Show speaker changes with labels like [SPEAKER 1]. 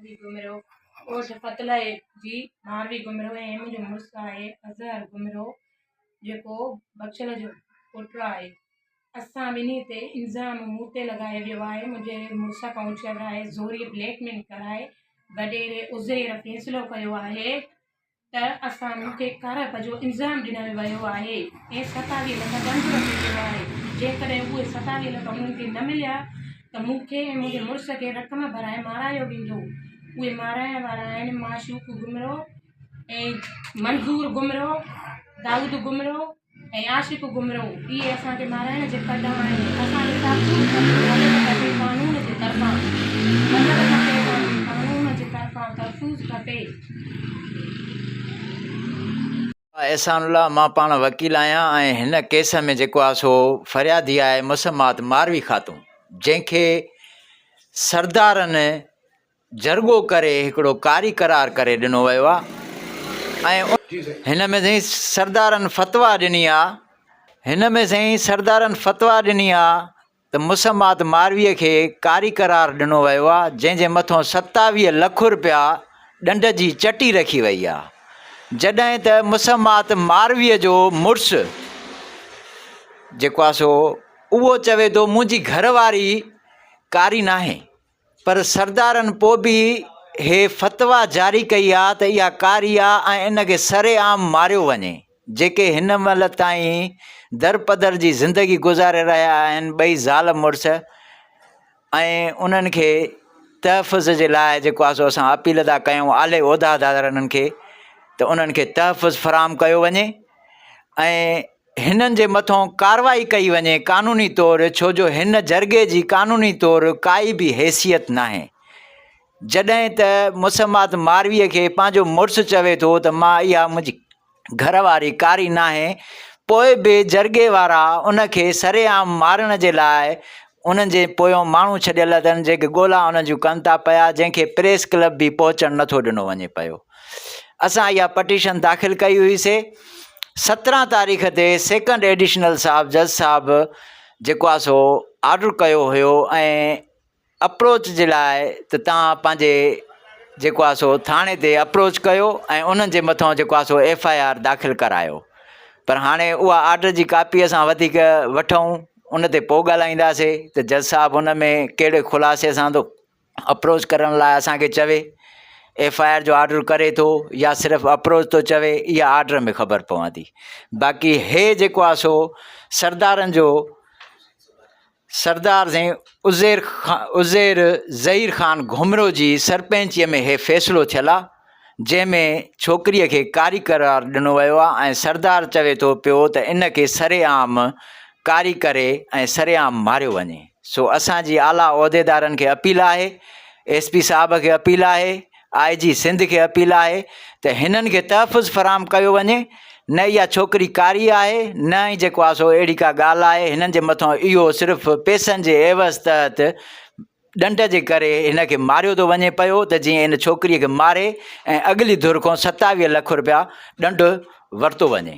[SPEAKER 1] गुमरो कोट फतला जी मारवी गुमरो ऐं मुंहिंजो मुड़ुसु आहे अज़हर गुमरो जेको बख़्शल जो पुटु आहे। असां ॿिन्ही ते इल्ज़ाम मूं ते लॻायो वियो आहे। मुंहिंजे मुड़ुस खां चयो आहे ज़ोरी ब्लैकमेल कराए वॾेरे उज़ैर फ़ैसिलो कयो आहे त असां मूंखे कारप जो इल्ज़ाम ॾिनो वियो आहे ऐं 27 लख दंड रखियो वियो आहे। जेकॾहिं उहे 27 लख उन्हनि खे न मिलिया त मूंखे ऐं मुंहिंजे मुड़ुस खे रक़म भराए मारायो वेंदो। उहे माराइण वारा आहिनि माशूक गुमरो ऐं मंज़ूर गुमरो, दाऊद गुमरो ऐं आशिक गुमरो। इहे असांखे माराइण जे कढ आहिनि। असांखे कानून जे तरफ़ां मदद खपे, कानून जे तरफ़ां तहफ़ुज़ खपे।
[SPEAKER 2] एहसानुल्लाह, मां पाण वकील आहियां ऐं हिन केस में जेको आहे सो फ़रियादी आहे मुसम्मात मारवी ख़ातून, जंहिंखे सरदारनि जरगो करे हिकिड़ो कारी करार करे ॾिनो वियो आहे ऐं हिन में साईं सरदारनि फ़तवा ॾिनी आहे। हिन में साईं सरदारनि फ़तवा ॾिनी आहे त मुसम्मात मारवीअ खे कारी करार ॾिनो वियो आहे, जंहिंजे मथां 27 लख रुपया ॾंड जी चटी रखी वई आहे। जॾहिं त मुसम्मात मारवीअ जो मुड़ुसु जेको आहे सो उहो चवे थो मुंहिंजी घरवारी कारी नाहे, पर सरदारनि पोइ बि हे फ़तवा जारी कई आहे त इहा कारी आहे ऐं इनखे सरेआम मारियो वञे। जेके हिन महिल ताईं दरपदर जी ज़िंदगी गुज़ारे रहिया आहिनि ॿई ज़ाल मुड़ुस, ऐं उन्हनि खे तहफ़ुज़ जे लाइ जेको आहे सो असां अपील था कयूं आले उहिदादारनि खे त उन्हनि खे तहफ़ुज़ फ़राहम कयो वञे ऐं हिननि जे मथां कार्रवाई कई वञे क़ानूनी तौरु, छो जो हिन जरगे जी क़ानूनी तौरु काई बि हैसियत नाहे। जॾहिं त मुसम्मात मारवीअ खे पंहिंजो मुड़ुसु चवे थो त मां इहा मुंहिंजी घरवारी कारी नाहे, पोइ बि जरगे वारा उनखे सरेआम मारण जे लाइ उन्हनि जे पोयों माण्हू छॾियल अथनि जेके ॻोल्हा उन्हनि जूं कनि था पिया, जंहिंखे प्रेस क्लब बि पहुचणु नथो ॾिनो वञे पियो। असां इहा पटिशन दाख़िल कई हुईसीं 17 तारीख़ ते सेकंड एडिशनल साहब जज साहब जेको आहे सो ऑर्डर कयो हुयो ऐं अप्रोच जे लाइ त तव्हां पंहिंजे जेको आहे सो थाणे ते अप्रोच कयो ऐं उन्हनि जे मथां जेको आहे सो FIR दाख़िल करायो। पर हाणे उहा ऑर्डर जी कापी असां वधीक वठूं उन ते पोइ ॻाल्हाईंदासीं त जज साहब उन में कहिड़े ख़ुलासे सां थो अप्रोच करण लाइ असांखे चवे, FIR जो ऑर्डर करे थो या सिर्फ़ु अप्रोच थो चवे, इहा ऑर्डर में ख़बर पवंदी। बाक़ी हे जेको आहे सो सरदारनि जो सरदार साईं उज़ैर ज़हीर ख़ान घुमरो जी सरपंचीअ में हे फ़ैसिलो थियल आहे, जंहिंमें छोकिरीअ खे कारी करार ॾिनो वियो आहे ऐं सरदार चवे थो पियो त इनखे सरेआम कारी करे ऐं सरेआम मारियो वञे। सो असांजी आला उहिदेदारनि खे अपील आहे, SP साहब खे अपील आहे, IG सिंध खे अपील आहे त हिननि खे तहफ़ुज़ फ़राहम कयो वञे। न इहा छोकिरी कारी आहे, न ई जेको आहे सो अहिड़ी का ॻाल्हि आहे। हिननि जे मथां इहो सिर्फ़ु पैसनि जे एवज़ तहत ॾंड जे करे हिनखे मारियो थो वञे पियो त जीअं हिन छोकिरीअ खे मारे ऐं अॻिली धुर खां 27 लख रुपया ॾंड वरितो वञे।